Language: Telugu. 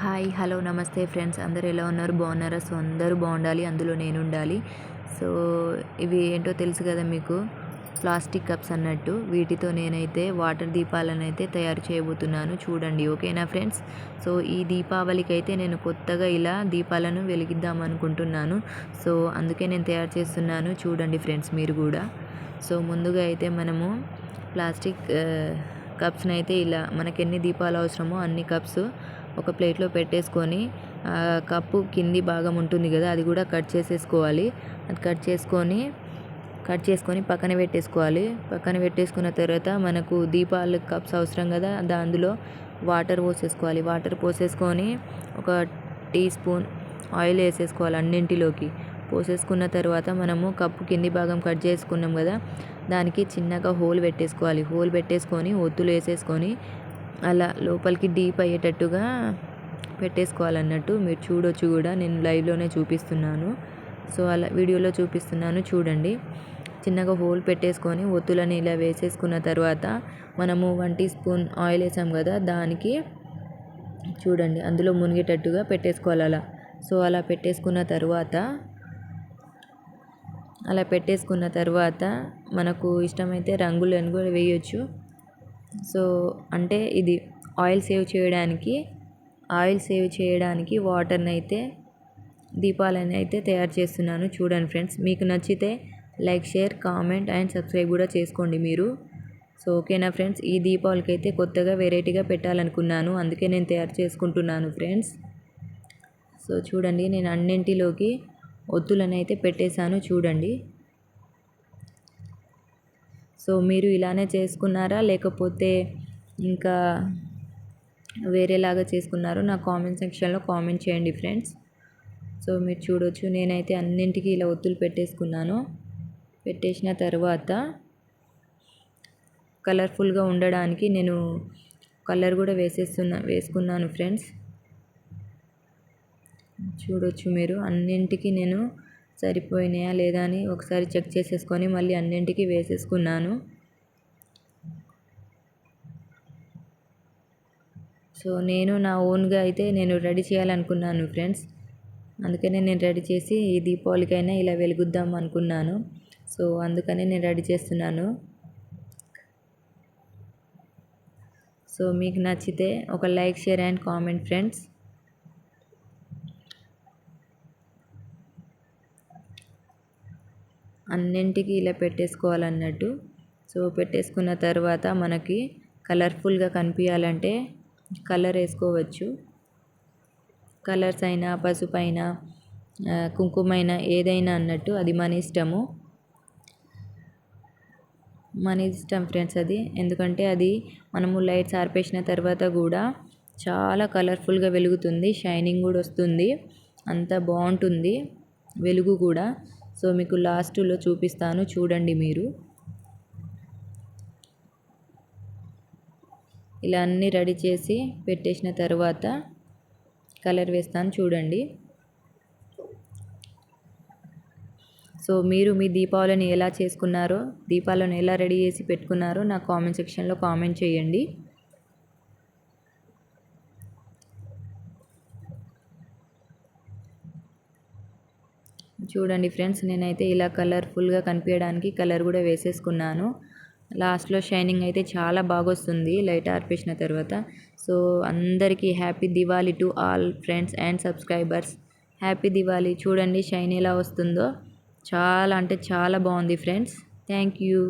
హాయ్ హలో నమస్తే ఫ్రెండ్స్, అందరూ ఎలా ఉన్నారు? బాగున్నారా? సో అందరూ బాగుండాలి, అందులో నేను ఉండాలి. సో ఇవి ఏంటో తెలుసు కదా మీకు, ప్లాస్టిక్ కప్స్ అన్నట్టు. వీటితో నేనైతే వాటర్ దీపాలను అయితే తయారు చేయబోతున్నాను, చూడండి. ఓకేనా ఫ్రెండ్స్? సో ఈ దీపావళికి అయితే నేను కొత్తగా ఇలా దీపాలను వెలిగిద్దాం అనుకుంటున్నాను. సో అందుకే నేను తయారు చేస్తున్నాను, చూడండి ఫ్రెండ్స్ మీరు కూడా. సో ముందుగా అయితే మనము ప్లాస్టిక్ కప్స్ని అయితే ఇలా మనకి ఎన్ని దీపాలు అవసరమో అన్ని కప్స్ ఒక ప్లేట్లో పెట్టేసుకొని కప్పు కింది భాగం ఉంటుంది కదా, అది కూడా కట్ చేసేసుకోవాలి. అది కట్ చేసుకొని పక్కన పెట్టేసుకోవాలి. పక్కన పెట్టేసుకున్న తర్వాత మనకు దీపాలు కప్స్ అవసరం కదా, అందులో వాటర్ పోసేసుకోవాలి. వాటర్ పోసేసుకొని ఒక టీ స్పూన్ ఆయిల్ వేసేసుకోవాలి అన్నింటిలోకి. పోసేసుకున్న తర్వాత మనము కప్పు కింది భాగం కట్ చేసుకున్నాం కదా, దానికి చిన్నగా హోల్ పెట్టేసుకోవాలి. హోల్ పెట్టేసుకొని ఒత్తులు వేసేసుకొని అలా లోపలికి డీప్ అయ్యేటట్టుగా పెట్టేసుకోవాలన్నట్టు. మీరు చూడొచ్చు కూడా, నేను లైవ్లోనే చూపిస్తున్నాను. సో అలా వీడియోలో చూపిస్తున్నాను, చూడండి. చిన్నగా హోల్ పెట్టేసుకొని ఒత్తులని ఇలా వేసేసుకున్న తర్వాత మనము 1 టీ స్పూన్ ఆయిల్ వేసాం కదా, దానికి చూడండి అందులో మునిగేటట్టుగా పెట్టేసుకోవాలి అలా. సో అలా పెట్టేసుకున్న తర్వాత మనకు ఇష్టమైతే రంగులు కూడా వేయొచ్చు. సో అంటే ఇది ఆయిల్ సేవ్ చేయడానికి వాటర్ని అయితే దీపాలని అయితే తయారు చేస్తున్నాను, చూడండి ఫ్రెండ్స్. మీకు నచ్చితే like, share, comment and subscribe కూడా చేసుకోండి మీరు. సో ఓకేనా ఫ్రెండ్స్? ఈ దీపావళికి అయితే కొత్తగా వెరైటీగా పెట్టాలనుకున్నాను, అందుకే నేను తయారు చేసుకుంటున్నాను ఫ్రెండ్స్. సో చూడండి, నేను అన్నింటిలోకి ఒత్తులను అయితే పెట్టేశాను, చూడండి. సో మీరు ఇలానే చేసుకున్నారా, లేకపోతే ఇంకా వేరేలాగా చేసుకున్నారో నా కామెంట్ సెక్షన్లో కామెంట్ చేయండి ఫ్రెండ్స్. సో మీరు చూడొచ్చు, నేనైతే అన్నింటికి ఇలా ఒత్తులు పెట్టేసుకున్నాను. పెట్టేసిన తర్వాత కలర్ఫుల్గా ఉండడానికి నేను కలర్ కూడా వేసుకున్నాను ఫ్రెండ్స్. చూడొచ్చు మీరు, అన్నింటికి నేను సరిపోయినాయా లేదా అని ఒకసారి చెక్ చేసేసుకొని మళ్ళీ అన్నింటికి వేసేసుకున్నాను. సో నేను నా ఓన్గా అయితే నేను రెడీ చేయాలనుకున్నాను ఫ్రెండ్స్, అందుకనే నేను రెడీ చేసి ఈ దీపావళికైనా ఇలా వెలుగుద్దాం అనుకున్నాను. సో అందుకనే నేను రెడీ చేస్తున్నాను. సో మీకు నచ్చితే ఒక like, share and comment friends. అన్నింటికి ఇలా పెట్టేసుకోవాలన్నట్టు. సో పెట్టేసుకున్న తర్వాత మనకి కలర్ఫుల్గా కనిపించాలంటే కలర్ వేసుకోవచ్చు. కలర్స్ అయినా, పసుపు అయినా, కుంకుమైనా, ఏదైనా అన్నట్టు, అది మన ఇష్టం ఫ్రెండ్స్ అది. ఎందుకంటే అది మనము లైట్స్ ఆర్పేసిన తర్వాత కూడా చాలా కలర్ఫుల్గా వెలుగుతుంది, షైనింగ్ కూడా వస్తుంది, అంత బాగుంటుంది వెలుగు కూడా. సో మీకు లాస్ట్లో చూపిస్తాను, చూడండి మీరు. ఇలా అన్నీ రెడీ చేసి పెట్టేసిన తర్వాత కలర్ వేస్తాను, చూడండి. సో మీరు మీ దీపావళిని ఎలా చేసుకున్నారో, దీపాలను ఎలా రెడీ చేసి పెట్టుకున్నారో నా కామెంట్ సెక్షన్లో కామెంట్ చేయండి. చూడండి ఫ్రెండ్స్, నేనైతే ఇలా కలర్ఫుల్గా కనిపించడానికి కలర్ కూడా వేసేసుకున్నాను. లాస్ట్లో షైనింగ్ అయితే చాలా బాగా వస్తుంది లైట్ ఆర్పేసిన తర్వాత. సో అందరికీ happy Diwali to all friends and subscribers. Happy Diwali. చూడండి షైన్ ఎలా వస్తుందో, చాలా అంటే చాలా బాగుంది ఫ్రెండ్స్. Thank you.